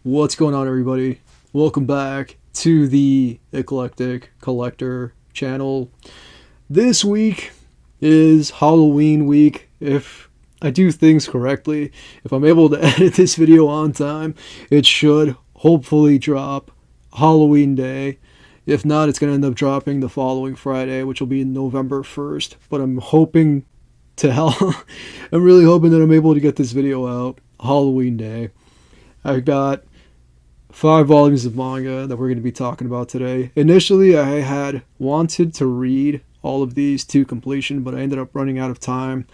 What's going on, everybody? Welcome back to the Eclectic Collector channel. This week is Halloween week. If I do things correctly, if I'm able to edit this video on time, it should hopefully drop Halloween day. If not, it's going to end up dropping the following Friday, which will be November 1st. But I'm hoping to hell, I'm really hoping that I'm able to get this video out Halloween day. I've got 5 volumes of manga that we're going to be talking about today. Initially, I had wanted to read all of these to completion, but I ended up running out of time.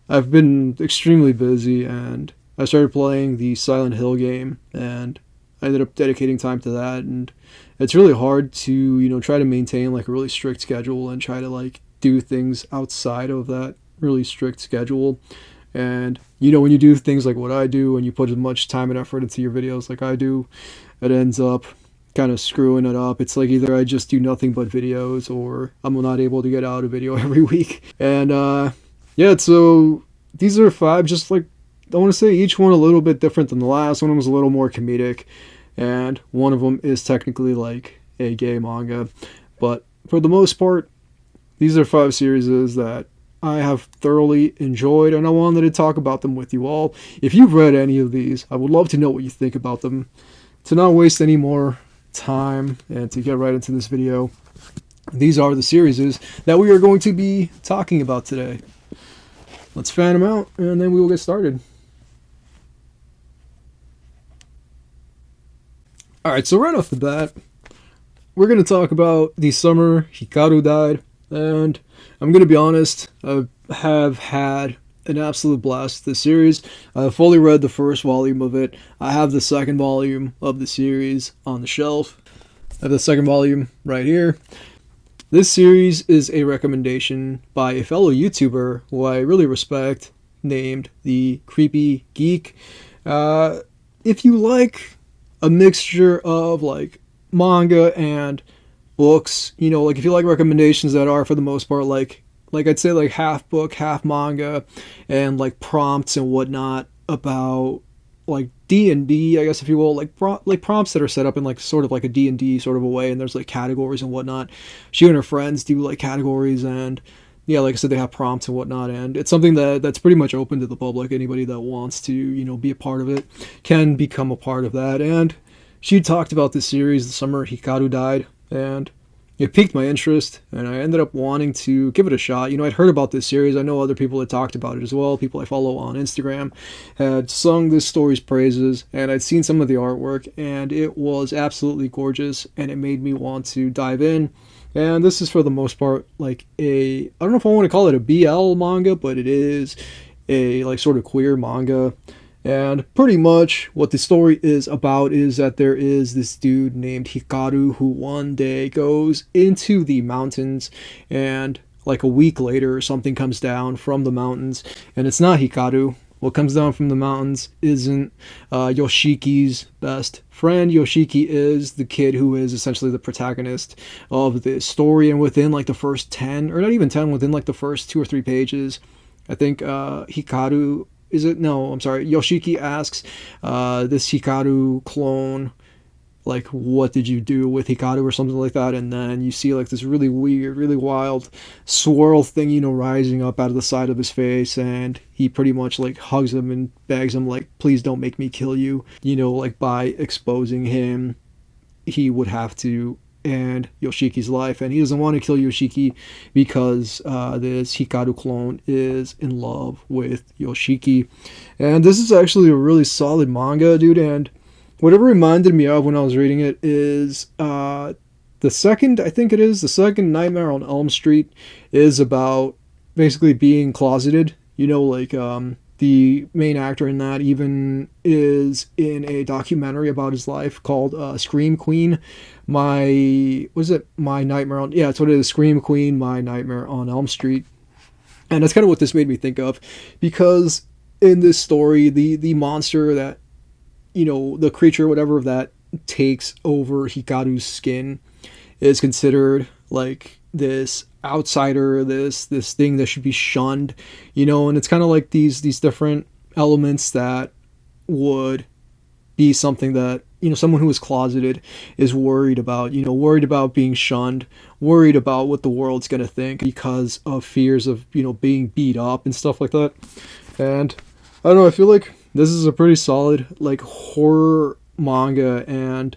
I've been extremely busy, and I started playing the Silent Hill game, and I ended up dedicating time to that, and it's really hard to, try to maintain like a really strict schedule and try to like do things outside of that really strict schedule. And, when you do things like what I do and you put as much time and effort into your videos like I do, it ends up kind of screwing it up. It's like either I just do nothing but videos or I'm not able to get out a video every week. And, so these are 5, just like, I want to say each one a little bit different than the last. One was a little more comedic, and one of them is technically like a gay manga. But for the most part, these are 5 series that I have thoroughly enjoyed, and I wanted to talk about them with you all. If you've read any of these, I would love to know what you think about them. To not waste any more time and to get right into this video, these are the series that we are going to be talking about today. Let's fan them out, and then we will get started. Alright, so right off the bat, we're going to talk about the summer Hikaru died. And I'm going to be honest, I have had an absolute blast with this series. I fully read the first volume of it. I have the second volume of the series on the shelf. I have the second volume right here. This series is a recommendation by a fellow YouTuber who I really respect, named The Creepy Geek. If you like a mixture of like manga and books, like if you like recommendations that are for the most part like I'd say like half book, half manga, and like prompts and whatnot about like D&D, I guess, if you will, like prompts that are set up in like sort of like a D&D sort of a way, and there's like categories and whatnot. She and her friends do like categories, and yeah, like I said, they have prompts and whatnot, and it's something that's pretty much open to the public. Anybody that wants to, be a part of it can become a part of that. And she talked about this series the summer Hikaru died, and it piqued my interest, and I ended up wanting to give it a shot. I'd heard about this series. I know other people had talked about it as well. People I follow on Instagram had sung this story's praises, and I'd seen some of the artwork, and it was absolutely gorgeous, and it made me want to dive in. And this is for the most part like I don't know if I want to call it a BL manga, but it is a like sort of queer manga. And pretty much what the story is about is that there is this dude named Hikaru who one day goes into the mountains, and like a week later something comes down from the mountains, and it's not Hikaru. What comes down from the mountains isn't Yoshiki's best friend. Yoshiki is the kid who is essentially the protagonist of this story, and within like the first 10, or not even 10, within like the first 2 or 3 pages, I think Hikaru... Is it? No, I'm sorry. Yoshiki asks this Hikaru clone, like, what did you do with Hikaru or something like that? And then you see like this really weird, really wild swirl thing, rising up out of the side of his face. And he pretty much like hugs him and begs him like, please don't make me kill you. Like by exposing him, he would have to end Yoshiki's life, and he doesn't want to kill Yoshiki because this Hikaru clone is in love with Yoshiki. And this is actually a really solid manga, dude, and what it reminded me of when I was reading it is the second Nightmare on Elm Street is about basically being closeted, the main actor in that even is in a documentary about his life called Scream Queen, My Nightmare on... Yeah, that's what it is, Scream Queen, My Nightmare on Elm Street. And that's kind of what this made me think of, because in this story, the monster that, the creature, whatever, that takes over Hikaru's skin is considered like this outsider, this thing that should be shunned, and it's kind of like these different elements that would be something that, someone who is closeted is worried about, worried about being shunned, worried about what the world's going to think because of fears of, being beat up and stuff like that. And I don't know, I feel like this is a pretty solid, like, horror manga, and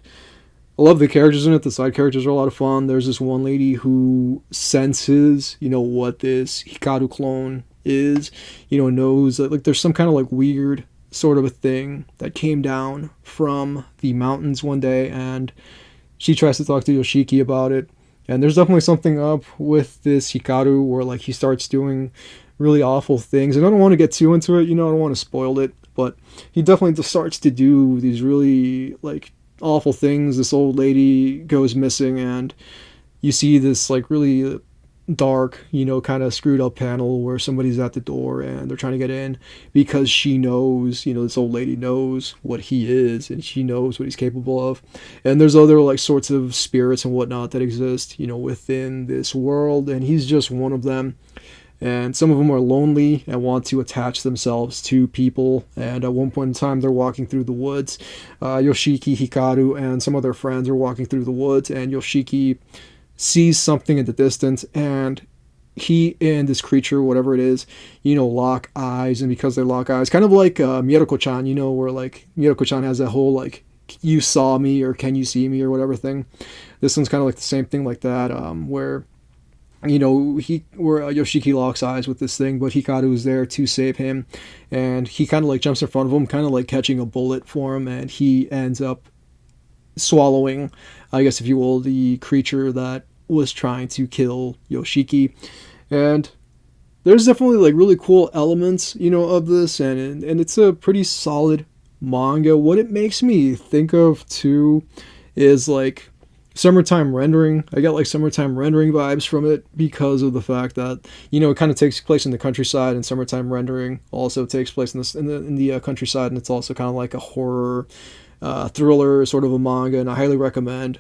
I love the characters in it. The side characters are a lot of fun. There's this one lady who senses, what this Hikaru clone is, knows that, like, there's some kind of, like, weird sort of a thing that came down from the mountains one day, and she tries to talk to Yoshiki about it. And there's definitely something up with this Hikaru where, like, he starts doing really awful things. And I don't want to get too into it, I don't want to spoil it, but he definitely just starts to do these really, like, awful things. This old lady goes missing, and you see this, like, really dark, kind of screwed up panel where somebody's at the door and they're trying to get in because she knows, this old lady knows what he is and she knows what he's capable of. And there's other, like, sorts of spirits and whatnot that exist, within this world, and he's just one of them. And some of them are lonely and want to attach themselves to people. And at one point in time, they're walking through the woods. Yoshiki, Hikaru, and some of their friends are walking through the woods, and Yoshiki sees something in the distance, and he and this creature, whatever it is, lock eyes. And because they lock eyes, kind of like Miyako-chan, where, like, Miyako-chan has that whole, like, you saw me or can you see me or whatever thing. This one's kind of like the same thing like that, where Yoshiki locks eyes with this thing, but Hikaru is there to save him, and he kind of, like, jumps in front of him, kind of like catching a bullet for him, and he ends up swallowing, I guess if you will, the creature that was trying to kill Yoshiki. And there's definitely, like, really cool elements, of this, and it's a pretty solid manga. What it makes me think of too is, like, summertime rendering. I get, like, summertime rendering vibes from it because of the fact that, it kind of takes place in the countryside, and summertime rendering also takes place in the countryside, and it's also kind of like a horror thriller sort of a manga, and I highly recommend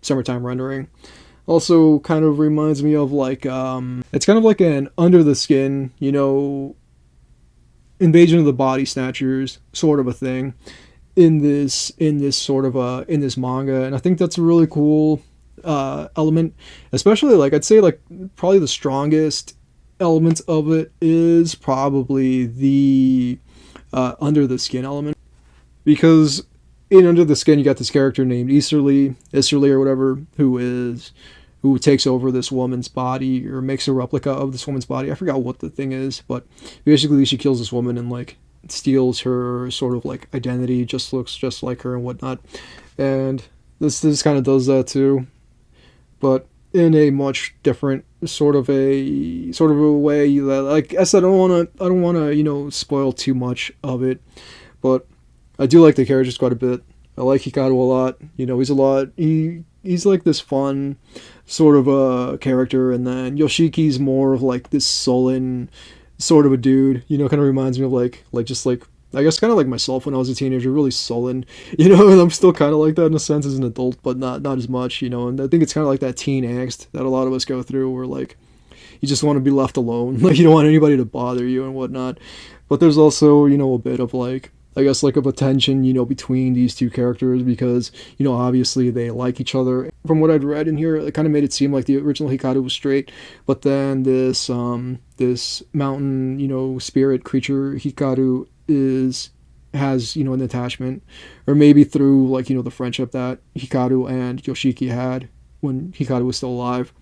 summertime rendering. Also kind of reminds me of, like, it's kind of like an under the skin, invasion of the body snatchers sort of a thing in this manga. And I think that's a really cool element, especially, like, I'd say, like, probably the strongest element of it is probably the under the skin element, because in Under the Skin, you got this character named Iserly or whatever, who takes over this woman's body, or makes a replica of this woman's body. I forgot what the thing is, but basically she kills this woman and, like, steals her sort of, like, identity, just looks just like her and whatnot. And this kind of does that too, but in a much different sort of a way that, like I said, I don't wanna spoil too much of it, but I do like the characters quite a bit. I like Hikaru a lot. He's like this fun sort of a character, and then Yoshiki's more of, like, this sullen sort of a dude. Kind of reminds me of like I guess kind of like myself when I was a teenager, really sullen. And I'm still kind of like that in a sense as an adult, but not as much. And I think it's kind of like that teen angst that a lot of us go through, where, like, you just want to be left alone, like, you don't want anybody to bother you and whatnot. But there's also a bit of, like, I guess, like, of a tension, between these two characters, because, obviously they like each other. From what I'd read in here, it kind of made it seem like the original Hikaru was straight, but then this mountain, spirit creature Hikaru has an attachment, or maybe through, like, the friendship that Hikaru and Yoshiki had when Hikaru was still alive,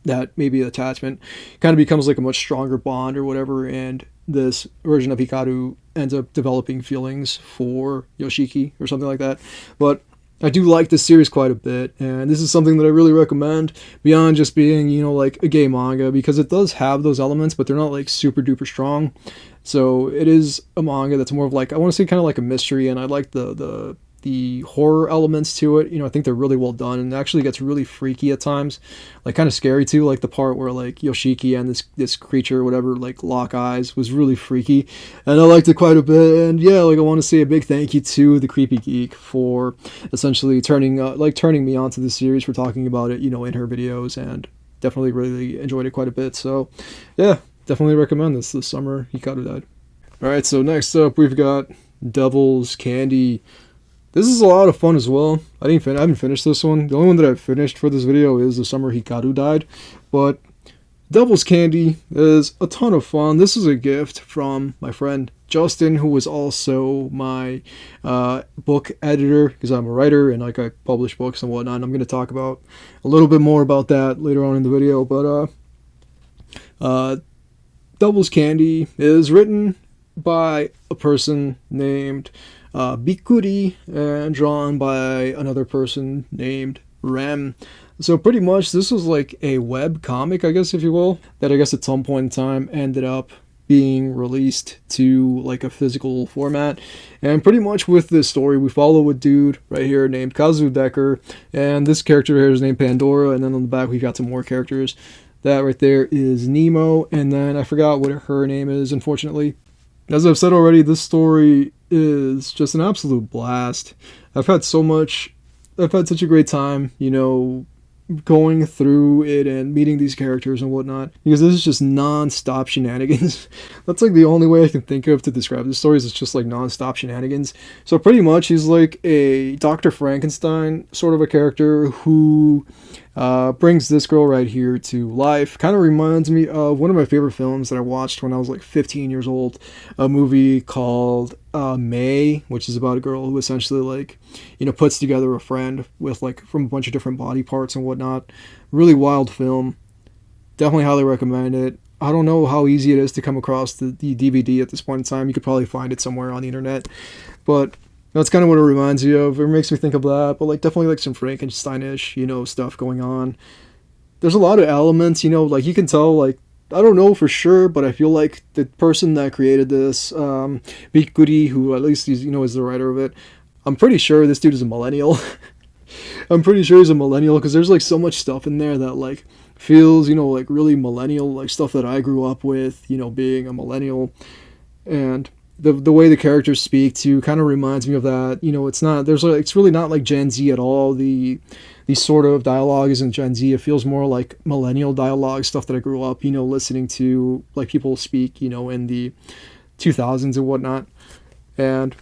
that maybe attachment kind of becomes, like, a much stronger bond or whatever, and this version of Hikaru ends up developing feelings for Yoshiki or something like that. But I do like this series quite a bit, and this is something that I really recommend beyond just being, like, a gay manga, because it does have those elements, but they're not, like, super duper strong. So it is a manga that's more of, like, I want to say kind of like a mystery, and I like the horror elements to it. I think they're really well done, and it actually gets really freaky at times, like, kind of scary too, like the part where, like, Yoshiki and this creature or whatever, like, lock eyes was really freaky, and I liked it quite a bit. And yeah, like, I want to say a big thank you to the Creepy Geek for essentially turning me onto this series, for talking about it, in her videos, and definitely really enjoyed it quite a bit. So yeah, definitely recommend this summer Hikaru died. Alright, so next up we've got Devil's Candy. This is a lot of fun as well. I haven't finished this one. The only one that I've finished for this video is the summer Hikaru died. But Devil's Candy is a ton of fun. This is a gift from my friend Justin, who was also my book editor, because I'm a writer and like I publish books and whatnot. And I'm going to talk about a little bit more about that later on in the video. But Devil's Candy is written by a person named Bikuri and drawn by another person named Rem. So pretty much this was like a web comic, I guess, if you will, that I guess at some point in time ended up being released to like a physical format. And pretty much with this story, we follow a dude right here named Kazu Decker, and this character here is named Pandora, and then on the back we got some more characters. That right there is Nemo, and then I forgot what her name is, unfortunately. As I've said already, this story is just an absolute blast. I've had such a great time, going through it and meeting these characters and whatnot, because this is just non-stop shenanigans. That's like the only way I can think of to describe this story, is it's just like non-stop shenanigans. So pretty much he's like a Dr. Frankenstein sort of a character who brings this girl right here to life. Kind of reminds me of one of my favorite films that I watched when I was like 15 years old, a movie called May, which is about a girl who essentially like, puts together a friend with like from a bunch of different body parts and whatnot. Really wild film. Definitely highly recommend it. I don't know how easy it is to come across the DVD at this point in time. You could probably find it somewhere on the internet, but that's kind of what it reminds you of. It makes me think of that, but like definitely like some Frankenstein-ish, stuff going on. There's a lot of elements, like you can tell, like, I don't know for sure, but I feel like the person that created this, Bikuri, who at least is, is the writer of it, I'm pretty sure this dude is a millennial. I'm pretty sure he's a millennial, because there's like so much stuff in there that like feels, like really millennial, like stuff that I grew up with, being a millennial. And the way the characters speak too kind of reminds me of that. It's really not like Gen Z at all. The sort of dialogue isn't Gen Z. It feels more like millennial dialogue, stuff that I grew up, listening to like people speak, in the 2000s and whatnot. And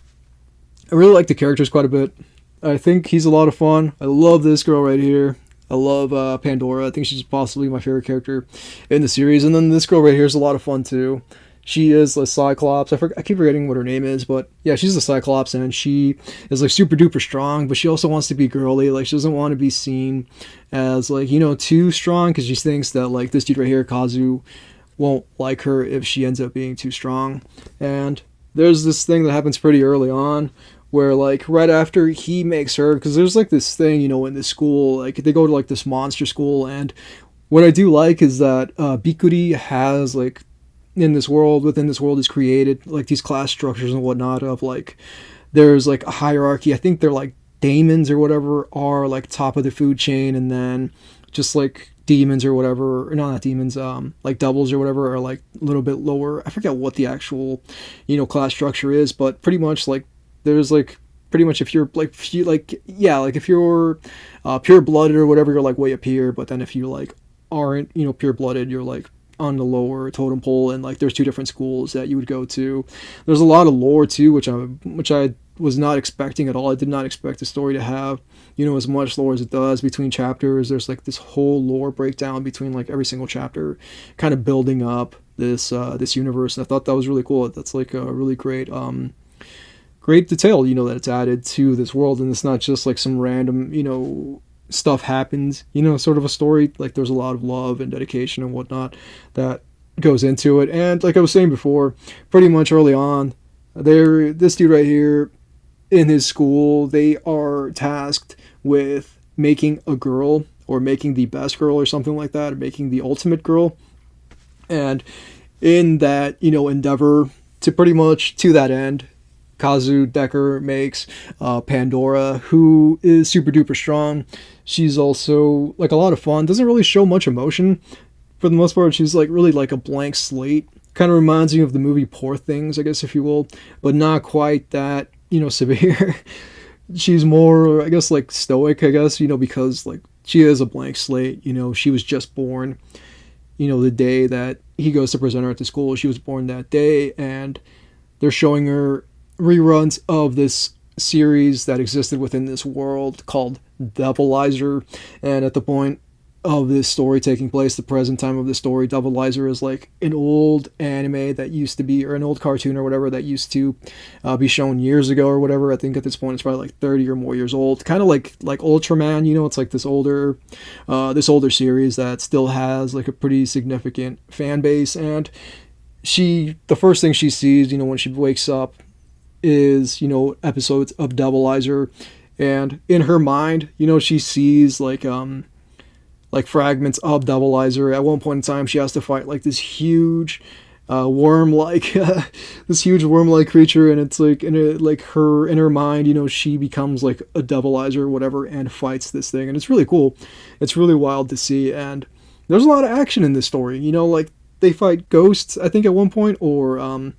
I really like the characters quite a bit. I think he's a lot of fun. I love this girl right here. I love Pandora. I think she's possibly my favorite character in the series. And then this girl right here is a lot of fun too. She is a Cyclops. I keep forgetting what her name is, but yeah, she's a Cyclops, and she is like super duper strong, but she also wants to be girly. Like, she doesn't want to be seen as like, too strong, because she thinks that like this dude right here, Kazu, won't like her if she ends up being too strong. And there's this thing that happens pretty early on where like right after he makes her, because there's like this thing, in this school, like they go to like this monster school, and what I do like is that Bikuri has like, within this world is created like these class structures and whatnot of like, there's like a hierarchy. I think they're like daemons or whatever are like top of the food chain, and then just like demons or whatever, or not demons, like doubles or whatever are like a little bit lower. I forget what the actual, class structure is, but pretty much like there's like pretty much if you're like, if you're pure blooded or whatever, you're like way up here, but then if you like aren't, pure blooded, you're like on the lower totem pole. And like there's two different schools that you would go to. There's a lot of lore too, which I was not expecting at all. I did not expect the story to have, as much lore as it does between chapters. There's like this whole lore breakdown between like every single chapter, kind of building up this universe. And I thought that was really cool. That's like a really great detail, that it's added to this world, and it's not just like some random, stuff happens, sort of a story. Like there's a lot of love and dedication and whatnot that goes into it. And like I was saying before, pretty much early on, this dude right here in his school, they are tasked with making a girl, or making the best girl or something like that, or making the ultimate girl. And in that, endeavor to pretty much to that end, Kazu Decker makes Pandora, who is super duper strong. She's also like a lot of fun. Doesn't really show much emotion for the most part. She's like really like a blank slate. Kind of reminds me of the movie Poor Things, I guess, if you will, but not quite that, severe. She's more, I guess, like stoic, I guess, because like she is a blank slate. She was just born, the day that he goes to present her at the school. She was born that day, and they're showing her reruns of this series that existed within this world called Devilizer. And at the point of this story taking place, the present time of the story, Devilizer is like an old anime that used to be, or an old cartoon or whatever that used to be shown years ago or whatever. I think at this point it's probably like 30 or more years old. Kind of like Ultraman, you know, it's like this older series that still has like a pretty significant fan base. And the first thing she sees, you know, when she wakes up is, you know, episodes of Devilizer. And in her mind, you know, she sees like fragments of Devilizer. At one point in time, she has to fight like this huge worm-like this huge worm-like creature, and it's like in her mind, you know, she becomes like a Devilizer or whatever and fights this thing, and it's really cool. It's really wild to see, and there's a lot of action in this story. You know, like they fight ghosts, I think at one point, or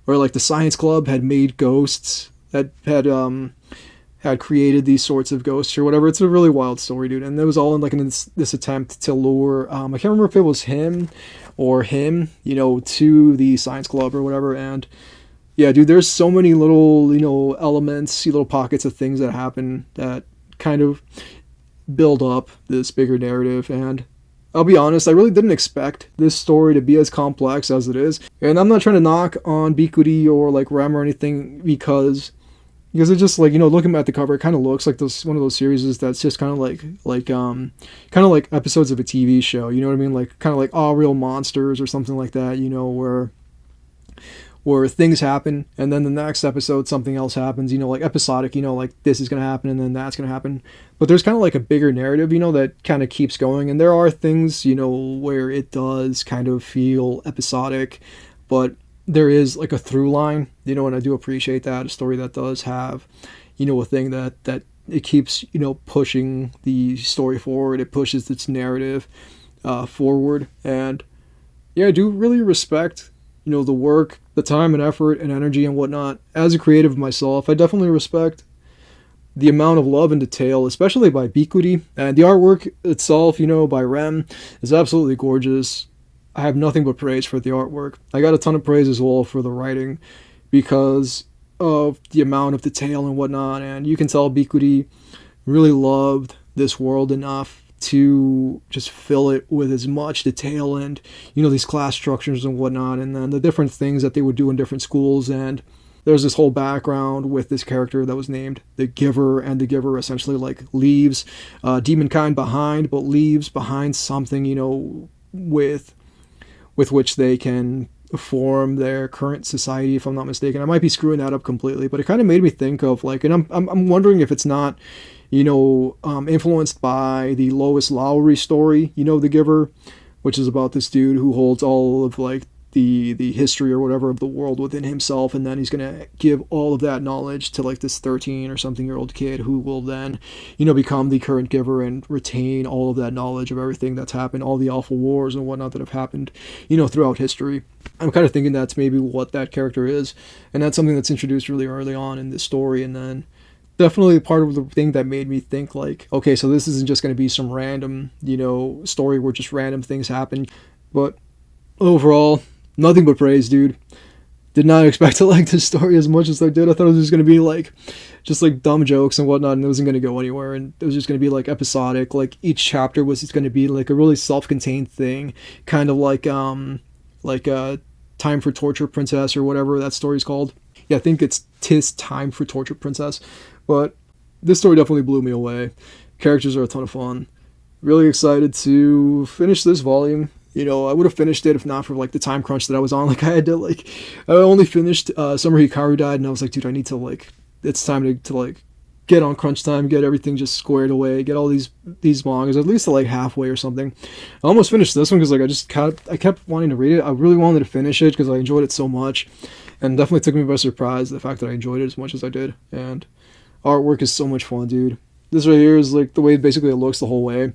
like the science club had made ghosts that had created these sorts of ghosts or whatever. It's a really wild story, dude. And it was all in like this attempt to lure, I can't remember if it was him, you know, to the science club or whatever. And yeah, dude, there's so many little, you know, elements, little pockets of things that happen that kind of build up this bigger narrative. And I'll be honest, I really didn't expect this story to be as complex as it is. And I'm not trying to knock on Bikuri or like Rem or anything, because it's just like, you know, looking at the cover, it kind of looks like one of those series that's just kind of like episodes of a TV show, you know what I mean? Like kind of like All Real Monsters or something like that, you know, where things happen and then the next episode something else happens, you know, like episodic, you know, like this is going to happen and then that's going to happen. But there's kind of like a bigger narrative, you know, that kind of keeps going. And there are things, you know, where it does kind of feel episodic, but there is like a through line, you know, and I do appreciate that. A story that does have, you know, a thing that it keeps, you know, pushing the story forward. It pushes its narrative forward. And yeah, I do really respect, you know, the work, the time and effort and energy and whatnot. As a creative myself, I definitely respect the amount of love and detail, especially by Bikuri. And the artwork itself, you know, by Rem is absolutely gorgeous. I have nothing but praise for the artwork. I got a ton of praise as well for the writing because of the amount of detail and whatnot. And you can tell Bikuri really loved this world enough to just fill it with as much detail and, you know, these class structures and whatnot, and then the different things that they would do in different schools. And there's this whole background with this character that was named the Giver, and the Giver essentially like leaves demonkind behind, but leaves behind something, you know, with which they can form their current society, if I'm not mistaken. I might be screwing that up completely, but it kind of made me think of like, and I'm wondering if it's not, you know, influenced by the Lois Lowry story, you know, The Giver, which is about this dude who holds all of like the history or whatever of the world within himself, and then he's gonna give all of that knowledge to like this 13 or something year old kid who will then, you know, become the current Giver and retain all of that knowledge of everything that's happened, all the awful wars and whatnot that have happened, you know, throughout history. I'm kind of thinking that's maybe what that character is, and that's something that's introduced really early on in this story. And then definitely part of the thing that made me think like, okay, so this isn't just going to be some random, you know, story where just random things happen. But overall, nothing but praise, dude. Did not expect to like this story as much as I did. I thought it was just going to be like, just like dumb jokes and whatnot, and it wasn't going to go anywhere. And it was just going to be like episodic. Like each chapter was just going to be like a really self-contained thing, kind of like Time for Torture Princess or whatever that story's called. Yeah, I think it's Tis Time for Torture Princess. But this story definitely blew me away. Characters are a ton of fun. Really excited to finish this volume. You know, I would have finished it if not for like the time crunch that I was on. Like I only finished Summer Hikaru Died, and I was like, dude, I need to like, it's time to like get on crunch time, get everything just squared away, get all these mangas at least to like halfway or something. I almost finished this one because like I kept wanting to read it. I really wanted to finish it because I enjoyed it so much, and definitely took me by surprise the fact that I enjoyed it as much as I did. And artwork is so much fun, dude. This right here is like the way basically it looks the whole way,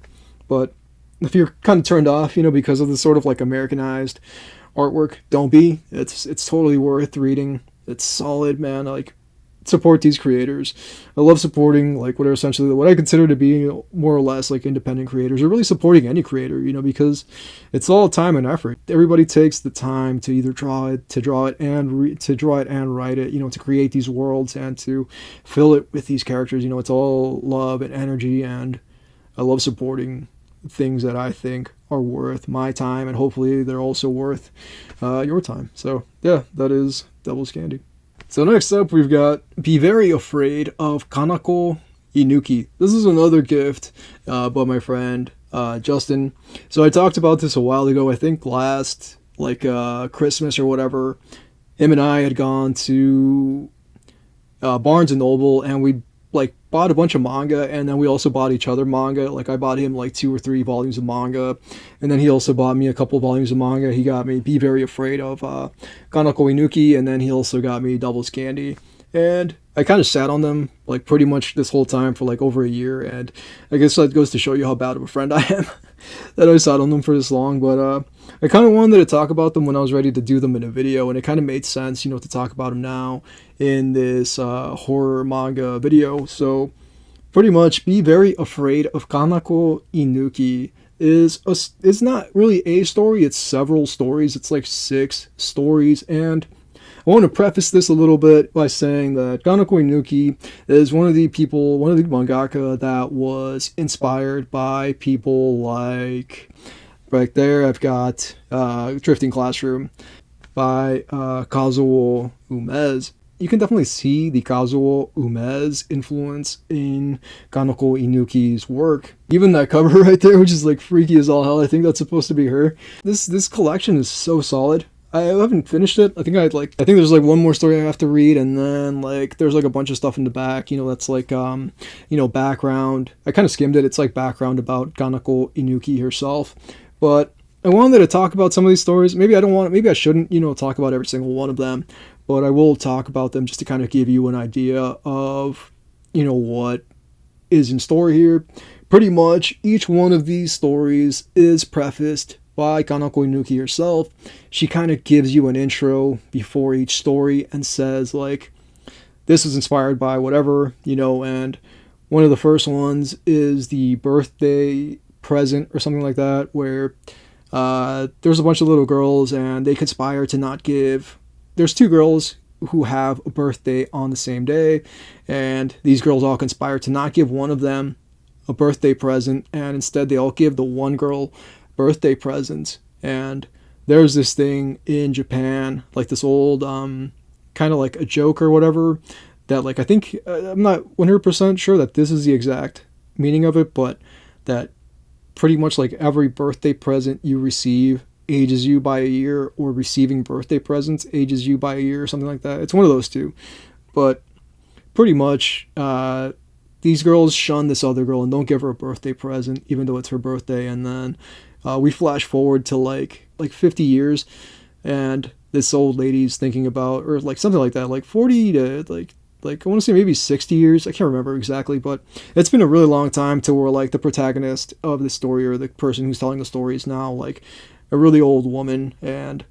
but if you're kind of turned off, you know, because of the sort of like Americanized artwork, don't be. It's totally worth reading. It's solid, man. Like support these creators. I love supporting like what are essentially what I consider to be more or less like independent creators, or really supporting any creator, because it's all time and effort. Everybody takes the time to either draw it and write it, to create these worlds and to fill it with these characters. It's all love and energy, and I love supporting things that I think are worth my time, and hopefully they're also worth your time. So yeah, that is Devil's Candy. So next up, we've got Be Very Afraid of Kanako Inuki. This is another gift by my friend Justin. So I talked about this a while ago, I think last Christmas or whatever. Him and I had gone to Barnes and Noble, and we bought a bunch of manga, and then we also bought each other manga. I bought him 2 or 3 volumes of manga, and then he also bought me a couple volumes of manga. He got me Be Very Afraid of Kanako Inuki, and then he also got me Devil's Candy. And I kind of sat on them pretty much this whole time for over a year, and I guess that goes to show you how bad of a friend I am that I sat on them for this long. But I kind of wanted to talk about them when I was ready to do them in a video, and it kind of made sense, to talk about them now in this horror manga video. So pretty much Be Very Afraid of Kanako Inuki is not really a story, it's several stories. It's 6 stories, and I want to preface this a little bit by saying that Kanako Inuki is one of the mangaka that was inspired by people like, right there, I've got Drifting Classroom by Kazuo Umez. You can definitely see the Kazuo Umez influence in Kanako Inuki's work. Even that cover right there, which is freaky as all hell, I think that's supposed to be her. This collection is so solid. I haven't finished it. I think there's one more story I have to read, and then there's a bunch of stuff in the back, that's background. I kind of skimmed it. It's background about Kanako Inuki herself. But I wanted to talk about some of these stories. Maybe I shouldn't, talk about every single one of them, but I will talk about them just to kind of give you an idea of, what is in store here. Pretty much each one of these stories is prefaced by Kanako Inuki herself. She kind of gives you an intro before each story and says this was inspired by whatever, and one of the first ones is the birthday present or something like that, where there's a bunch of little girls and they conspire to not give. There's 2 girls who have a birthday on the same day, and these girls all conspire to not give one of them a birthday present, and instead they all give the one girl birthday presents. And there's this thing in Japan, this old kind of a joke or whatever, that I think I'm not 100% sure that this is the exact meaning of it, but that pretty much every birthday present you receive ages you by a year, or receiving birthday presents ages you by a year, or something like that. It's one of those two. But pretty much these girls shun this other girl and don't give her a birthday present even though it's her birthday. And then we flash forward to 50 years, and this old lady's thinking about, or something like that, 40 to I want to say maybe 60 years. I can't remember exactly, but it's been a really long time to where the protagonist of the story, or the person who's telling the story, is now a really old woman, and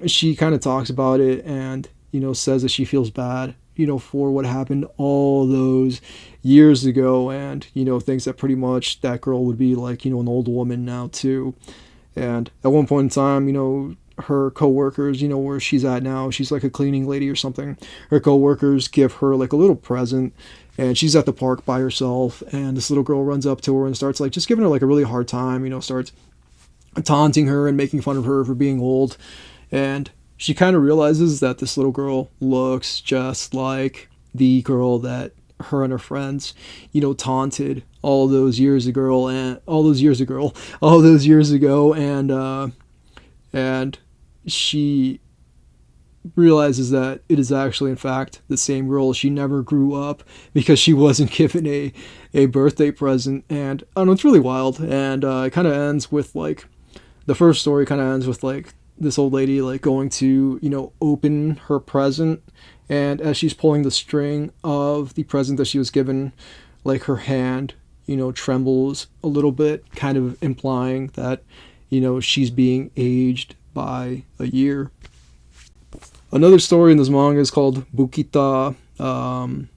she kind of talks about it and says that she feels bad for what happened all those years ago, and thinks that pretty much that girl would be an old woman now too. And at one point in time, her co-workers, where she's at now, she's a cleaning lady or something, her co-workers give her a little present, and she's at the park by herself, and this little girl runs up to her and starts just giving her a really hard time, starts taunting her and making fun of her for being old. And she kind of realizes that this little girl looks just like the girl that her and her friends, taunted all those years ago, and she realizes that it is actually, in fact, the same girl. She never grew up because she wasn't given a birthday present. And I don't know, it's really wild. And it kind of ends with the first story kind of ends with this old lady going to open her present, and as she's pulling the string of the present that she was given, her hand trembles a little bit, kind of implying that she's being aged by a year. Another story in this manga is called Bukita um,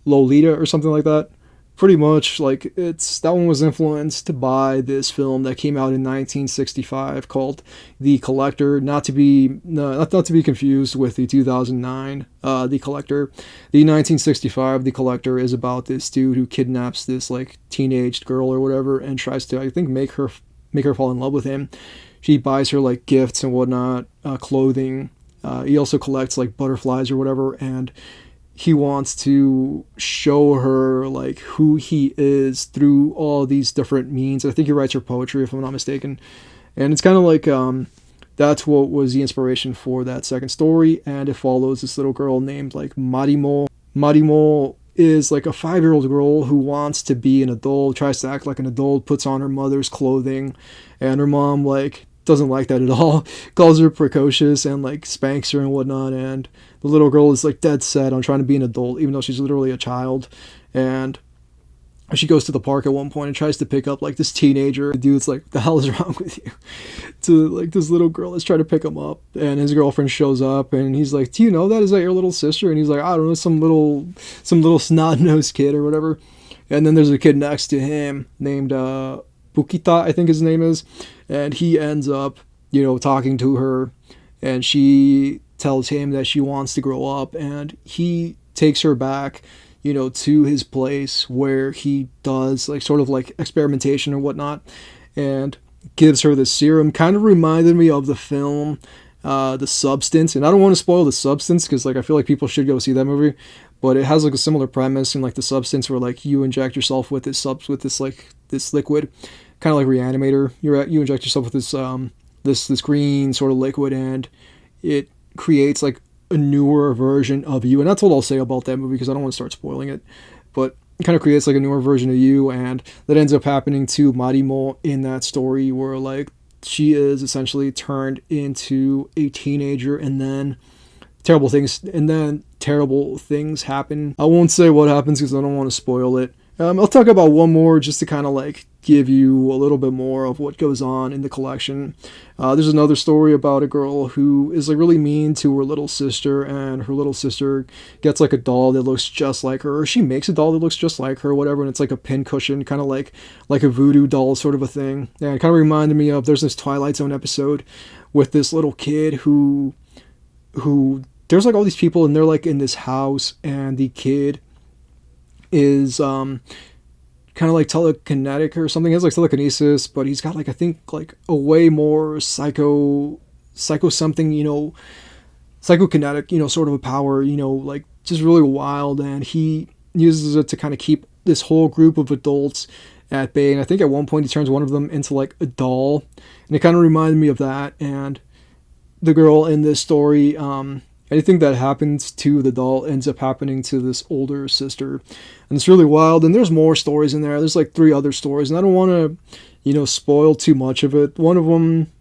Lolita or something like that. Pretty much, like, it's that one was influenced by this film that came out in 1965 called The Collector. Not to be no, not to be confused with the 2009 The Collector. The 1965 The Collector is about this dude who kidnaps this like teenage girl or whatever and tries to, I think, make her fall in love with him. She buys her like gifts and whatnot, clothing. He also collects like butterflies or whatever, and he wants to show her like who he is through all these different means. I think he writes her poetry, if I'm not mistaken. And it's kind of like that's what was the inspiration for that second story. And it follows this little girl named like Marimo. Marimo is like a 5-year-old girl who wants to be an adult, tries to act like an adult, puts on her mother's clothing, and her mom like doesn't like that at all, calls her precocious and like spanks her and whatnot. And the little girl is like dead set on trying to be an adult, even though she's literally a child. And she goes to the park at one point and tries to pick up like this teenager. The dude's like, "The hell is wrong with you?" To like this little girl is trying to pick him up, and his girlfriend shows up, and he's like, "Do you know that? Is that your little sister?" And he's like, "I don't know, some little snot-nosed kid or whatever." And then there's a kid next to him named Bukita, I think his name is, and he ends up, talking to her, and she tells him that she wants to grow up, and he takes her back, to his place where he does like sort of like experimentation or whatnot, and gives her the serum. Kind of reminded me of the film The Substance, and I don't want to spoil The Substance because like I feel like people should go see that movie, but it has like a similar premise in like The Substance where like you inject yourself with this liquid, kind of like Reanimator. You inject yourself with this green sort of liquid, and it creates like a newer version of you. And that's what I'll say about that movie because I don't want to start spoiling it, but it kind of creates like a newer version of you, and that ends up happening to Marimo in that story where like she is essentially turned into a teenager, and then terrible things happen. I won't say what happens because I don't want to spoil it. I'll talk about one more just to kind of like give you a little bit more of what goes on in the collection. There's another story about a girl who is like really mean to her little sister, and her little sister gets like a doll that looks just like her, or she makes a doll that looks just like her, whatever, and it's like a pincushion, kind of like a voodoo doll sort of a thing. And it kind of reminded me of, there's this Twilight Zone episode with this little kid who there's like all these people and they're like in this house, and the kid is kind of like telekinetic or something. He has like telekinesis, but he's got like, I think like a way more psycho something, psychokinetic, sort of a power, like just really wild. And he uses it to kind of keep this whole group of adults at bay. And I think at one point he turns one of them into like a doll, and it kind of reminded me of that. And the girl in this story, anything that happens to the doll ends up happening to this older sister. And it's really wild. And there's more stories in there. There's like 3 other stories, and I don't want to, spoil too much of it. One of them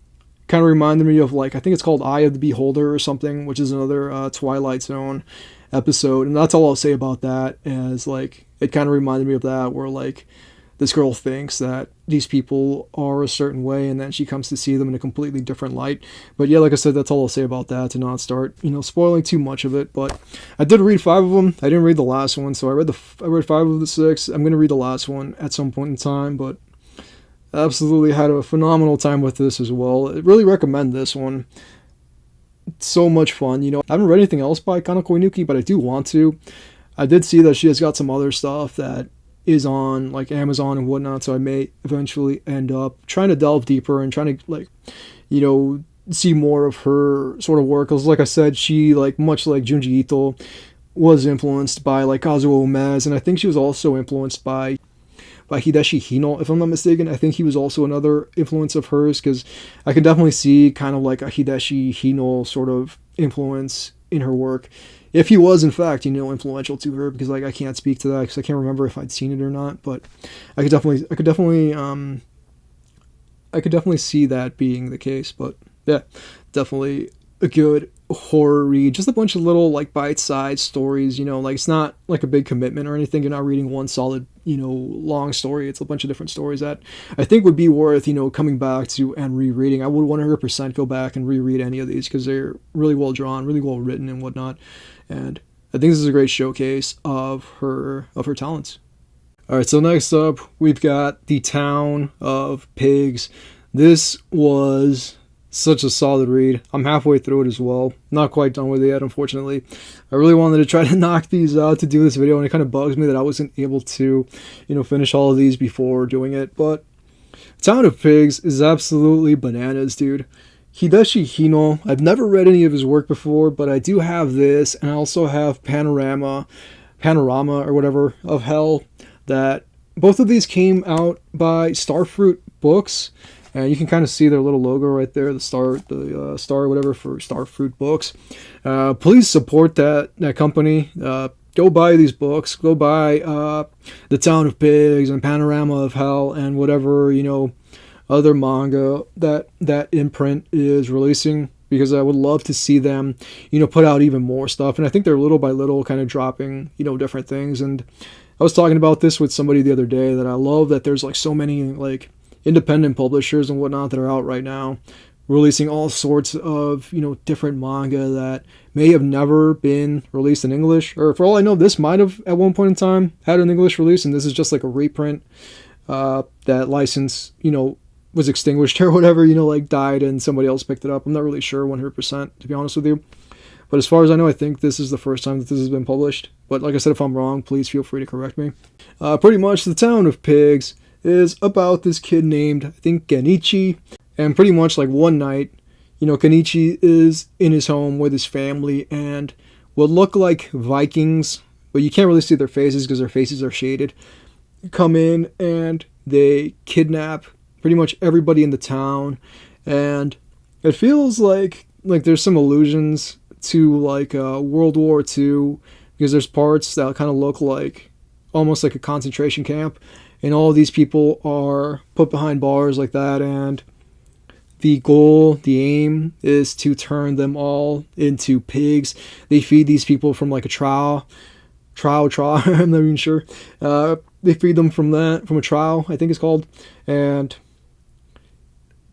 kind of reminded me of like, I think it's called Eye of the Beholder or something, which is another Twilight Zone episode. And that's all I'll say about that, as like, it kind of reminded me of that, where like this girl thinks that these people are a certain way, and then she comes to see them in a completely different light. But yeah, like I said, that's all I'll say about that, to not start, spoiling too much of it. But I did read 5 of them. I didn't read the last one, so I read 5 of the 6. I'm going to read the last one at some point in time, but absolutely had a phenomenal time with this as well. I really recommend this one. It's so much fun. I haven't read anything else by Kanako Inuki, but I do want to. I did see that she has got some other stuff that is on like Amazon and whatnot, so I may eventually end up trying to delve deeper and trying to like, see more of her sort of work. Because like I said, she, like much like Junji Ito, was influenced by like Kazuo Umezu, and I think she was also influenced by Hideshi Hino, if I'm not mistaken. I think he was also another influence of hers, because I can definitely see kind of like a Hideshi Hino sort of influence in her work, if he was in fact influential to her, because like I can't speak to that because I can't remember if I'd seen it or not, but I could definitely see that being the case. But yeah, definitely a good horror read, just a bunch of little like bite-sized stories, like it's not like a big commitment or anything. You're not reading one solid long story. It's a bunch of different stories that I think would be worth coming back to and rereading. I would 100% go back and reread any of these because they're really well drawn, really well written and whatnot, and I think this is a great showcase of her talents. All right, so next up we've got The Town of Pigs. This was such a solid read. I'm halfway through it as well. Not quite done with it yet, unfortunately. I really wanted to try to knock these out to do this video, and it kind of bugs me that I wasn't able to, finish all of these before doing it. But Town of Pigs is absolutely bananas, dude. Hideshi Hino, I've never read any of his work before, but I do have this, and I also have Panorama or whatever of Hell, that both of these came out by Starfruit Books, and you can kind of see their little logo right there, the star whatever for Starfruit Books. Please support that company. Go buy these books. Go buy The Town of Pigs and Panorama of Hell and whatever other manga that imprint is releasing, because I would love to see them put out even more stuff. And I think they're little by little kind of dropping different things. And I was talking about this with somebody the other day, that I love that there's like so many like independent publishers and whatnot that are out right now releasing all sorts of different manga that may have never been released in English, or for all I know this might have at one point in time had an English release, and this is just like a reprint. That license was extinguished or whatever, like died and somebody else picked it up. I'm not really sure 100%, to be honest with you. But as far as I know, I think this is the first time that this has been published. But like I said, if I'm wrong, please feel free to correct me. Pretty much The Town of Pigs is about this kid named, I think, Genichi. And pretty much like one night, Genichi is in his home with his family, and what look like Vikings, but you can't really see their faces because their faces are shaded, come in and they kidnap pretty much everybody in the town. And it feels like there's some allusions to like World War II, because there's parts that kind of look like almost like a concentration camp, and all of these people are put behind bars like that, and the goal, the aim, is to turn them all into pigs. They feed these people from like a trial, I'm not even sure. They feed them from a trial, I think it's called, and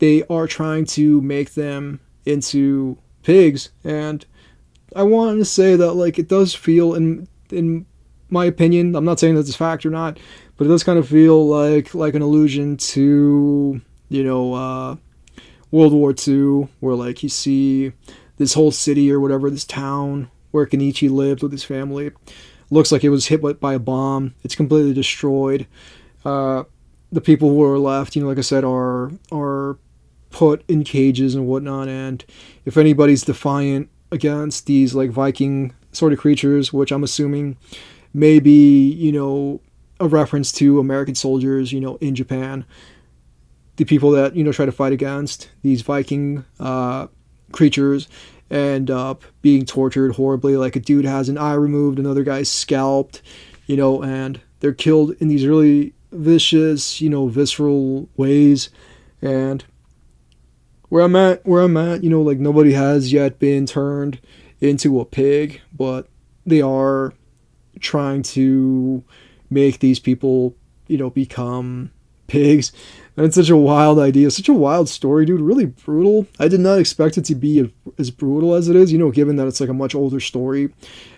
they are trying to make them into pigs. And I want to say that like it does feel, in my opinion, I'm not saying that it's a fact or not, but it does kind of feel like an allusion to World War II, where like you see this whole city or whatever, this town where Kenichi lived with his family, looks like it was hit by a bomb. It's completely destroyed. The people who are left, like I said, are put in cages and whatnot. And if anybody's defiant against these like Viking sort of creatures, which I'm assuming may be a reference to American soldiers in Japan, the people that try to fight against these Viking creatures end up being tortured horribly. Like a dude has an eye removed, another guy's scalped, and they're killed in these really vicious, visceral ways. And where I'm at, like nobody has yet been turned into a pig, but they are trying to make these people, become pigs. And it's such a wild idea, such a wild story, dude. Really brutal. I did not expect it to be as brutal as it is, given that it's like a much older story.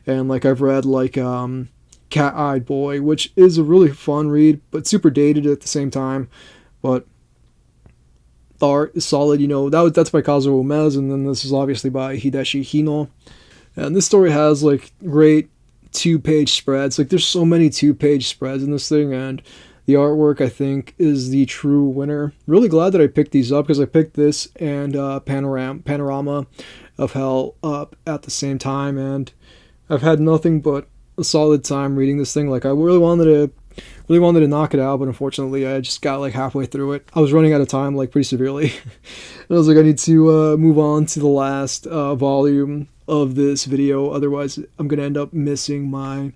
And like I've read like Cat-Eyed Boy, which is a really fun read, but super dated at the same time. But the art is solid, that's by Kazuo Umezu, and then this is obviously by Hideshi Hino. And this story has like great 2-page spreads. Like there's so many 2-page spreads in this thing, and the artwork, I think, is the true winner. Really glad that I picked these up, because I picked this and Panorama of Hell up at the same time, and I've had nothing but a solid time reading this thing. Like I really wanted to knock it out, but unfortunately I just got like halfway through it. I was running out of time like pretty severely. And I was like, I need to move on to the last volume of this video, otherwise I'm gonna end up missing my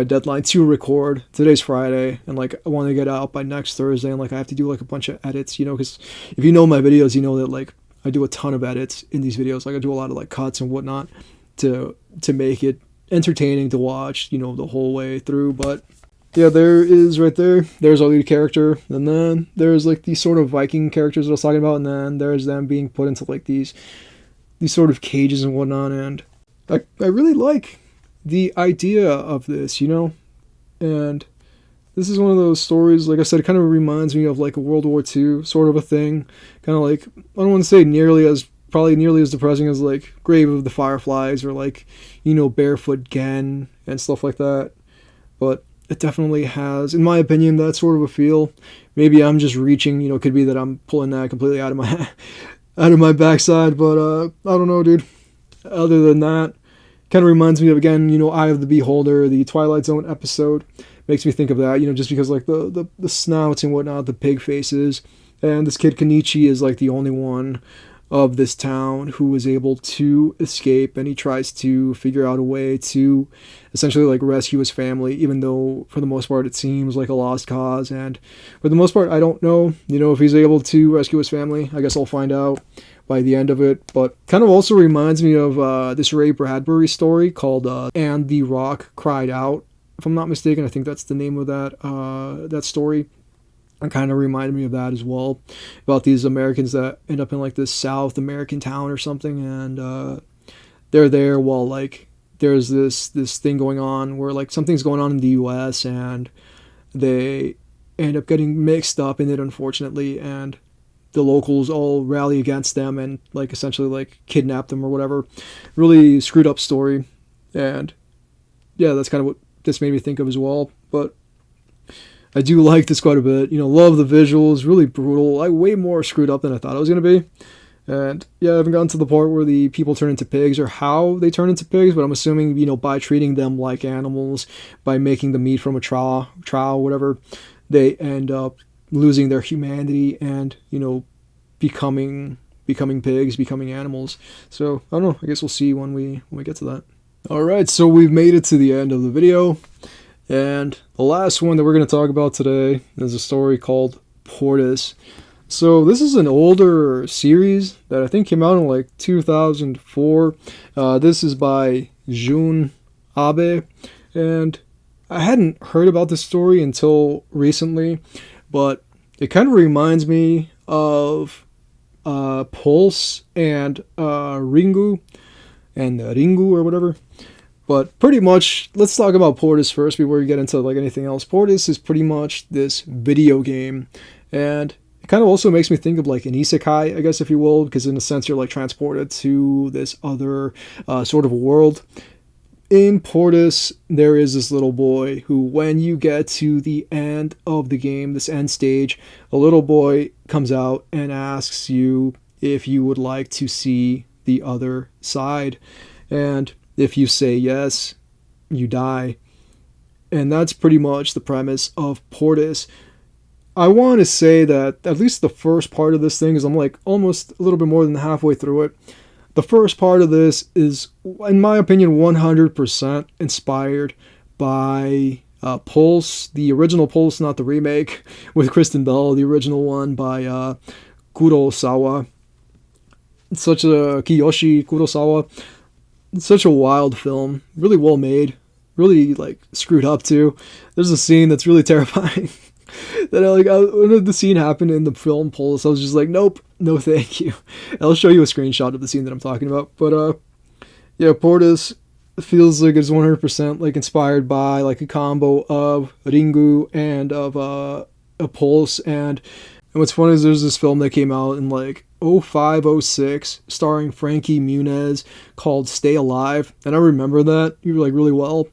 deadline to record. Today's Friday, and like I want to get out by next Thursday, and like I have to do like a bunch of edits, because if you know my videos, you know that like I do a ton of edits in these videos. Like I do a lot of like cuts and whatnot to make it entertaining to watch, the whole way through. But yeah, there is right there's our lead character, and then there's like these sort of Viking characters that I was talking about, and then there's them being put into like these sort of cages and whatnot. And I really like the idea of this, and this is one of those stories, like I said, it kind of reminds me of like a World War II sort of a thing. Kind of like, I don't want to say probably nearly as depressing as like Grave of the Fireflies or like, Barefoot Gen and stuff like that. But it definitely has, in my opinion, that sort of a feel. Maybe I'm just reaching, it could be that I'm pulling that completely out of my out of my backside, but I don't know, dude. Other than that, kind of reminds me of, again, Eye of the Beholder, the Twilight Zone episode. Makes me think of that, just because like the snouts and whatnot, the pig faces, and this kid Kenichi is like the only one of this town who is able to escape, and he tries to figure out a way to essentially like rescue his family, even though for the most part it seems like a lost cause. And for the most part, I don't know, if he's able to rescue his family. I guess I'll find out by the end of it. But kind of also reminds me of this Ray Bradbury story called "And the Rock Cried Out." If I'm not mistaken, I think that's the name of that story. It kind of reminded me of that as well, about these Americans that end up in like this South American town or something, and they're there while like there's this thing going on where like something's going on in the U.S. and they end up getting mixed up in it, unfortunately, and the locals all rally against them and like essentially like kidnap them or whatever. Really screwed up story, and yeah, that's kind of what this made me think of as well. But I do like this quite a bit. Love the visuals. Really brutal. Way more screwed up than I thought it was going to be. And yeah, I haven't gotten to the part where the people turn into pigs or how they turn into pigs, but I'm assuming, by treating them like animals, by making the meat from a trial, whatever, they end up losing their humanity and, becoming pigs, becoming animals. So I don't know. I guess we'll see when we get to that. All right, so we've made it to the end of the video. And the last one that we're going to talk about today is a story called Portis. So this is an older series that I think came out in like 2004. This is by Jun Abe. And I hadn't heard about this story until recently, but it kind of reminds me of Pulse and Ringu or whatever. But pretty much, let's talk about Portis first before we get into like anything else. Portis is pretty much this video game, and it kind of also makes me think of like an isekai, I guess, if you will, because in a sense you're like transported to this other sort of world. In Portis, there is this little boy who, when you get to the end of the game, this end stage, a little boy comes out and asks you if you would like to see the other side. And if you say yes, you die. And that's pretty much the premise of Portis. I want to say that at least the first part of this thing is, I'm like almost a little bit more than halfway through it. The first part of this is, in my opinion, 100% inspired by Pulse, the original Pulse, not the remake, with Kristen Bell, the original one by Kurosawa. Such a Kiyoshi Kurosawa. Such a wild film, really well made, really like screwed up too. There's a scene that's really terrifying. When the scene happened in the film Pulse, I was just like, nope, no thank you. I'll show you a screenshot of the scene that I'm talking about. But yeah, Portis feels like it's 100% like inspired by like a combo of Ringu and of a Pulse. And what's funny is there's this film that came out in like 05, 06, starring Frankie Muniz, called Stay Alive, and I remember that like really well,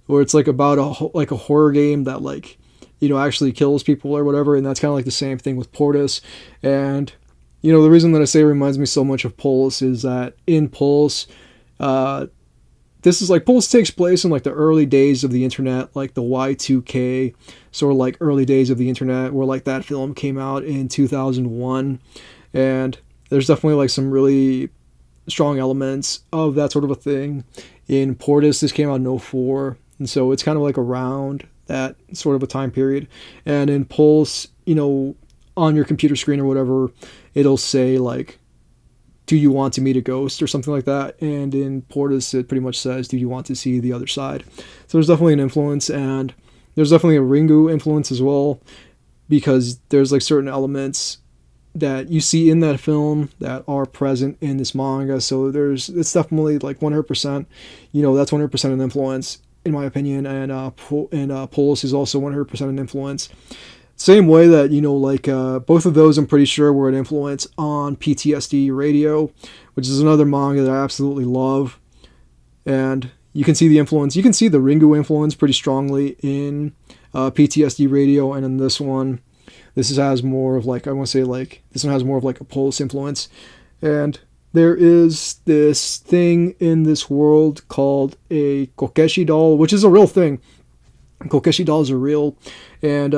where it's like about a horror game that like actually kills people or whatever, and that's kind of like the same thing with Portis. And the reason that I say it reminds me so much of Pulse is that in Pulse, this is like, Pulse takes place in like the early days of the internet, like the Y2K sort of like early days of the internet, where like that film came out in 2001. And there's definitely like some really strong elements of that sort of a thing in Portis. This came out in 04, and so it's kind of like around that sort of a time period. And in Pulse, on your computer screen or whatever, it'll say like, do you want to meet a ghost or something like that? And in Portis, it pretty much says, do you want to see the other side? So there's definitely an influence, and there's definitely a Ringu influence as well, because there's like certain elements that you see in that film that are present in this manga. So it's definitely like 100%. That's 100% an influence in my opinion, and Pulse is also 100% an influence. Same way that both of those I'm pretty sure were an influence on PTSD Radio, which is another manga that I absolutely love, and you can see the influence. You can see the Ringu influence pretty strongly in PTSD Radio, and in this one. This has more of like, I want to say like, this one has more of like a Pulse influence. And there is this thing in this world called a Kokeshi doll, which is a real thing. Kokeshi dolls are real. And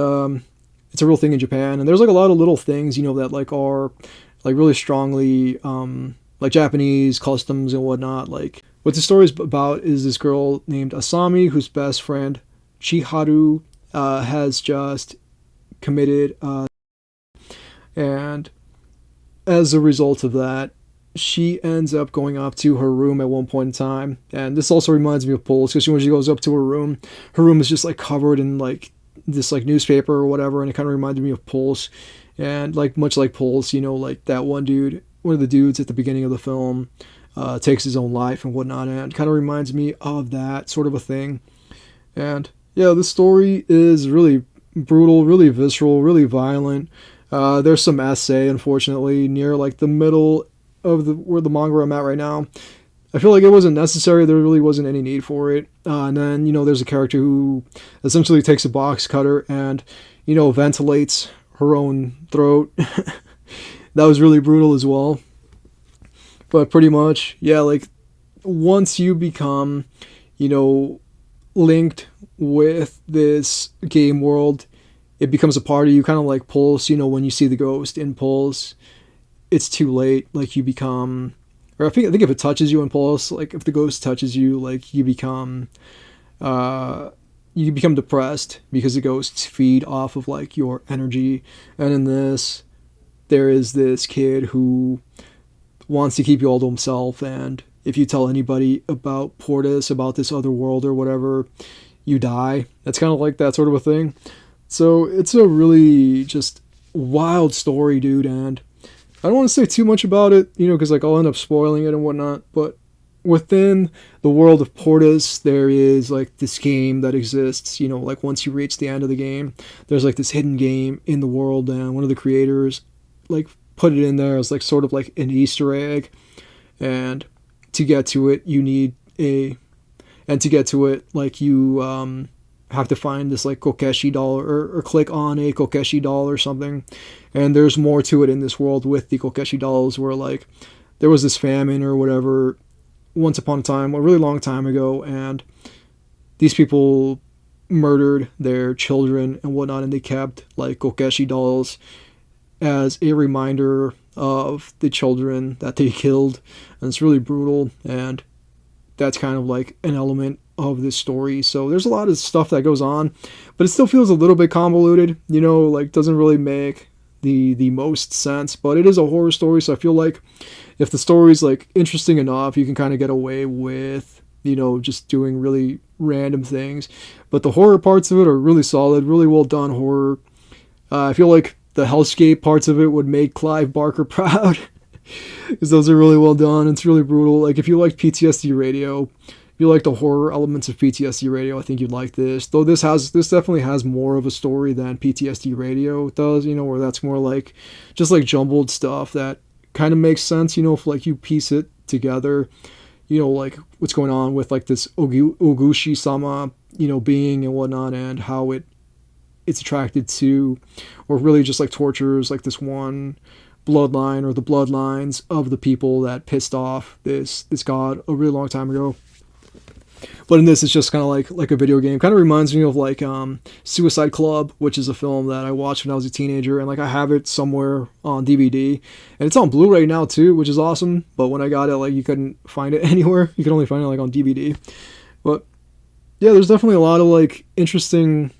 it's a real thing in Japan. And there's like a lot of little things, that like are like really strongly like Japanese customs and whatnot. Like what the story is about is this girl named Asami, whose best friend Chiharu has just committed, and as a result of that, she ends up going up to her room at one point in time. And this also reminds me of Pulse, because when she goes up to her room is just like covered in like this like newspaper or whatever, and it kind of reminded me of Pulse. And like much like Pulse, like that one of the dudes at the beginning of the film takes his own life and whatnot, and it kind of reminds me of that sort of a thing. And yeah, this story is really brutal, really visceral, really violent. There's some essay, unfortunately, near like the middle of where the manga I'm at right now. I feel like it wasn't necessary. There really wasn't any need for it. And then there's a character who essentially takes a box cutter and ventilates her own throat. That was really brutal as well. But pretty much, yeah, like once you become linked with this game world, it becomes a part of you, kind of like Pulse. When you see the ghost in Pulse, it's too late. Like you become, or I think if it touches you in Pulse, like if the ghost touches you, like you become depressed because the ghosts feed off of like your energy. And in this, there is this kid who wants to keep you all to himself, and if you tell anybody about Portis, about this other world or whatever, you die. That's kind of like that sort of a thing. So it's a really just wild story, dude, and I don't want to say too much about it, because like I'll end up spoiling it and whatnot, but within the world of Portis, there is like this game that exists, like once you reach the end of the game, there's like this hidden game in the world, and one of the creators like put it in there as like sort of like an Easter egg, and to get to it, like you have to find this like Kokeshi doll or click on a Kokeshi doll or something. And there's more to it in this world with the Kokeshi dolls, where like there was this famine or whatever once upon a time, a really long time ago, and these people murdered their children and whatnot, and they kept like Kokeshi dolls as a reminder of the children that they killed. And it's really brutal, and that's kind of like an element of this story. So there's a lot of stuff that goes on, but it still feels a little bit convoluted, like doesn't really make the most sense. But it is a horror story, so I feel like if the story's like interesting enough, you can kind of get away with just doing really random things. But the horror parts of it are really solid, really well done horror. I feel like the hellscape parts of it would make Clive Barker proud, because those are really well done. It's really brutal. Like if you like PTSD Radio, if you like the horror elements of PTSD Radio, I think you'd like this. Though this definitely has more of a story than PTSD Radio does, where that's more like just like jumbled stuff that kind of makes sense, if like you piece it together, like what's going on with like this Oguchi-sama, being and whatnot, and how it's attracted to, or really just like tortures like this one bloodline or the bloodlines of the people that pissed off this god a really long time ago. But in this, it's just kind of like a video game. Kind of reminds me of like Suicide Club, which is a film that I watched when I was a teenager, and like I have it somewhere on DVD, and it's on Blu-ray now too, which is awesome. But when I got it, like you couldn't find it anywhere. You could only find it like on DVD. But yeah, there's definitely a lot of like interesting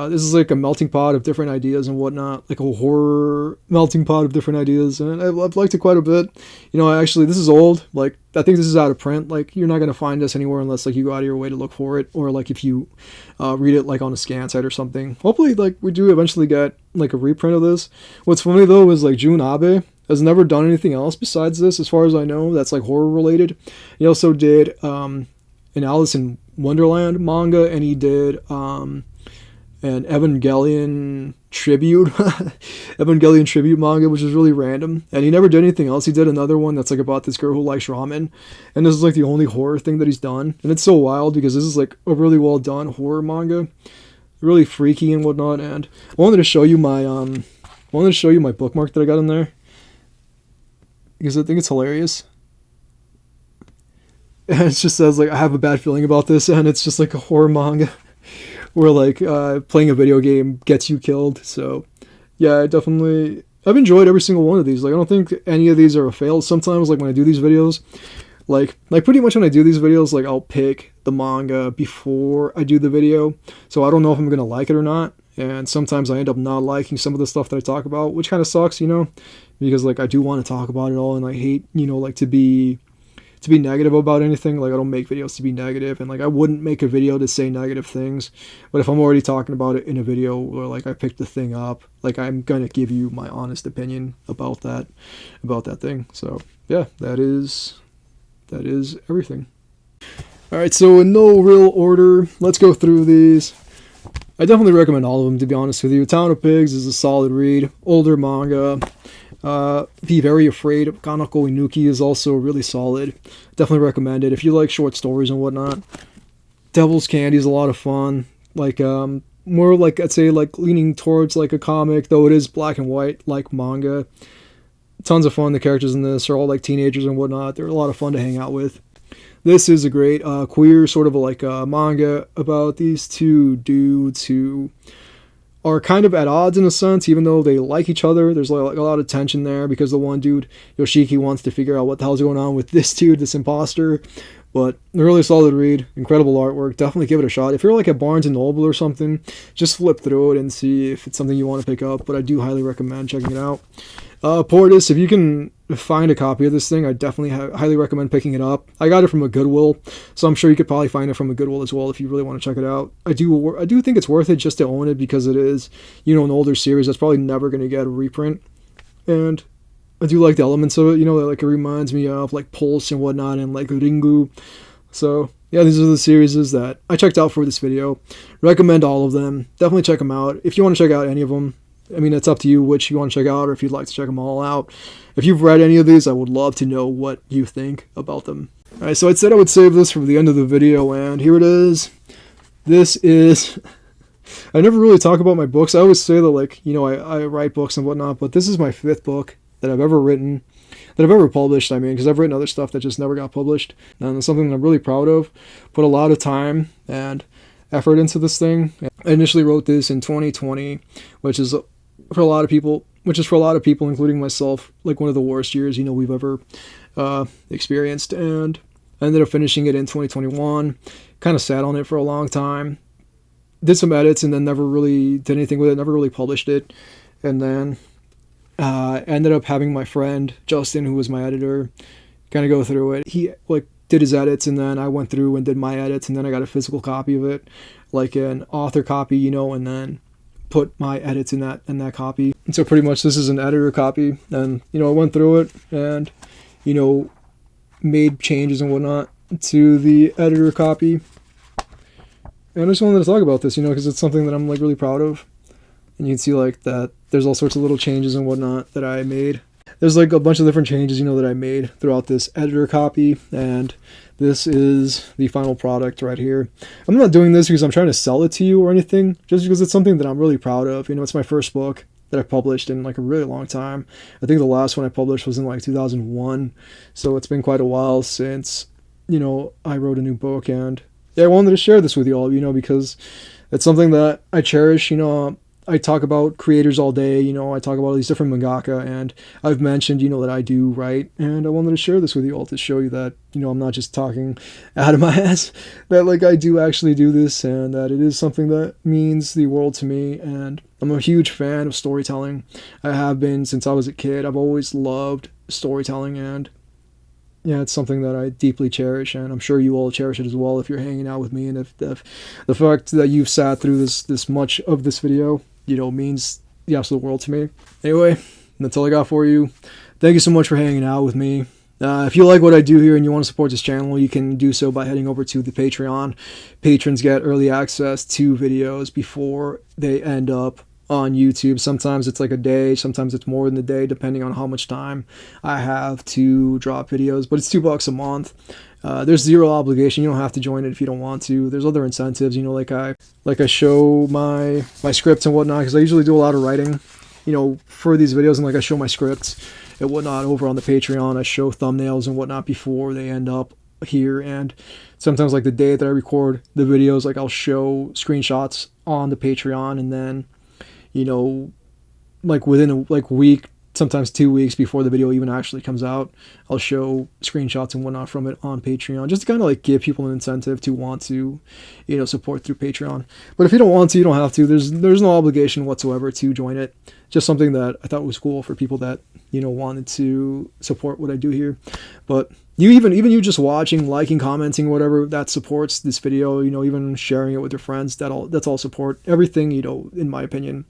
This is like a melting pot of different ideas and whatnot, like a horror melting pot of different ideas, and I've liked it quite a bit. This is old. Like, I think this is out of print. Like, you're not gonna find this anywhere unless like you go out of your way to look for it, or like if you read it like on a scan site or something. Hopefully, like we do eventually get like a reprint of this. What's funny though is like Jun Abe has never done anything else besides this, as far as I know, that's like horror related. He also did an Alice in Wonderland manga, and he did an Evangelion tribute manga, which is really random. And he never did anything else. He did another one that's like about this girl who likes ramen, and this is like the only horror thing that he's done. And it's so wild because this is like a really well done horror manga, really freaky and whatnot. And I wanted to show you my bookmark that I got in there because I think it's hilarious. And it just says like, I have a bad feeling about this, and it's just like a horror manga where like playing a video game gets you killed. So yeah, I've enjoyed every single one of these. Like, I don't think any of these are a fail. Sometimes like when I do these videos, like pretty much when I do these videos, like I'll pick the manga before I do the video, so I don't know if I'm gonna like it or not. And sometimes I end up not liking some of the stuff that I talk about, which kind of sucks, because like I do want to talk about it all, and I hate like to be negative about anything. Like, I don't make videos to be negative, and like I wouldn't make a video to say negative things. But if I'm already talking about it in a video where like I picked the thing up, like I'm gonna give you my honest opinion about that thing. So yeah, that is everything. All right, so in no real order, let's go through these. I definitely recommend all of them, to be honest with you. Town of Pigs is a solid read, older manga. Be Very Afraid of Kanako Inuki is also really solid. Definitely recommend it if you like short stories and whatnot. Devil's Candy is a lot of fun. Like, more like, I'd say like leaning towards like a comic, though it is black and white like manga. Tons of fun. The characters in this are all like teenagers and whatnot. They're a lot of fun to hang out with. This is a great queer sort of like manga about these two dudes who are kind of at odds in a sense, even though they like each other. There's like a lot of tension there because the one dude, Yoshiki, wants to figure out what the hell's going on with this dude, this imposter. But a really solid read, incredible artwork. Definitely give it a shot. If you're like at Barnes & Noble or something, just flip through it and see if it's something you want to pick up. But I do highly recommend checking it out. Portis, if you can find a copy of this thing, I definitely highly recommend picking it up. I got it from a Goodwill, so I'm sure you could probably find it from a Goodwill as well if you really want to check it out. I do think it's worth it just to own it because it is, an older series that's probably never going to get a reprint. And I do like the elements of it, like it reminds me of like Pulse and whatnot and like Ringu. So yeah, these are the series that I checked out for this video. Recommend all of them. Definitely check them out. If you want to check out any of them, I mean, it's up to you which you want to check out or if you'd like to check them all out. If you've read any of these, I would love to know what you think about them. Alright, so I said I would save this for the end of the video, and here it is. This is... I never really talk about my books. I always say that, like, I write books and whatnot, but this is my 5th book that I've ever written, that I've ever published, because I've written other stuff that just never got published, and it's something that I'm really proud of. Put a lot of time and effort into this thing. I initially wrote this in 2020, which is for a lot of people, including myself, like one of the worst years, we've ever experienced. And I ended up finishing it in 2021, kind of sat on it for a long time, did some edits, and then never really did anything with it, never really published it. And then ended up having my friend, Justin, who was my editor, kind of go through it. He, did his edits, and then I went through and did my edits, and then I got a physical copy of it, like an author copy, and then put my edits in that copy. And so pretty much this is an editor copy, and I went through it and made changes and whatnot to the editor copy. And I just wanted to talk about this, because it's something that I'm really proud of. And you can see that there's all sorts of little changes and whatnot that I made. There's a bunch of different changes, that I made throughout this editor copy, and this is the final product right here. I'm not doing this because I'm trying to sell it to you or anything, just because it's something that I'm really proud of. It's my first book that I published in a really long time. I think the last one I published was in 2001, so it's been quite a while since, I wrote a new book, and yeah, I wanted to share this with you all, because it's something that I cherish. I talk about creators all day. I talk about all these different mangaka, and I've mentioned, that I do write, and I wanted to share this with you all to show you that, I'm not just talking out of my ass, that like I do actually do this, and that it is something that means the world to me. And I'm a huge fan of storytelling. I have been since I was a kid. I've always loved storytelling, and yeah, it's something that I deeply cherish, and I'm sure you all cherish it as well if you're hanging out with me, and if the fact that you've sat through this much of this video, means the absolute world to me. Anyway, that's all I got for you. Thank you so much for hanging out with me. If you like what I do here and you want to support this channel, you can do so by heading over to the Patreon. Patrons get early access to videos before they end up on YouTube. Sometimes it's like a day, sometimes it's more than a day, depending on how much time I have to drop videos. But it's $2 a month. There's zero obligation. You don't have to join it if you don't want to. There's other incentives, like I show my scripts and whatnot, because I usually do a lot of writing, for these videos, and like I show my scripts and whatnot over on the Patreon. I show thumbnails and whatnot before they end up here, and sometimes like the day that I record the videos, like I'll show screenshots on the Patreon, and then like within a week, sometimes 2 weeks before the video even actually comes out, I'll show screenshots and whatnot from it on Patreon, just to kind of like give people an incentive to want to, support through Patreon. But if you don't want to, you don't have to. There's no obligation whatsoever to join it. Just something that I thought was cool for people that, wanted to support what I do here. But even you just watching, liking, commenting, whatever, that supports this video, even sharing it with your friends, that's all support. Everything, in my opinion,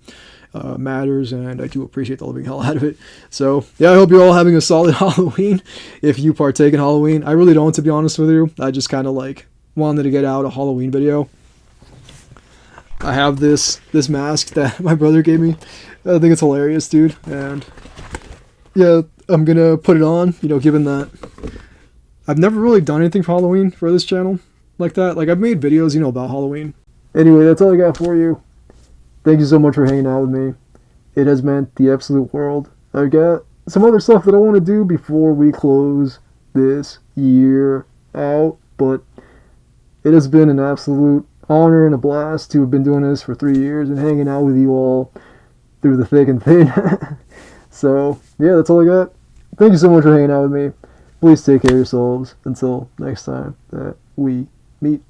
matters, and I do appreciate the living hell out of it. So yeah, I hope you're all having a solid Halloween if you partake in Halloween. I really don't, to be honest with you. I just kind of like wanted to get out a Halloween video. I have this mask that my brother gave me. I think it's hilarious, dude, and yeah, I'm gonna put it on, given that I've never really done anything for Halloween for this channel like that. Like, I've made videos, about Halloween. Anyway, that's all I got for you. Thank you so much for hanging out with me. It has meant the absolute world. I've got some other stuff that I want to do before we close this year out, but it has been an absolute honor and a blast to have been doing this for 3 years and hanging out with you all through the thick and thin. So, yeah, that's all I got. Thank you so much for hanging out with me. Please take care of yourselves until next time that we meet.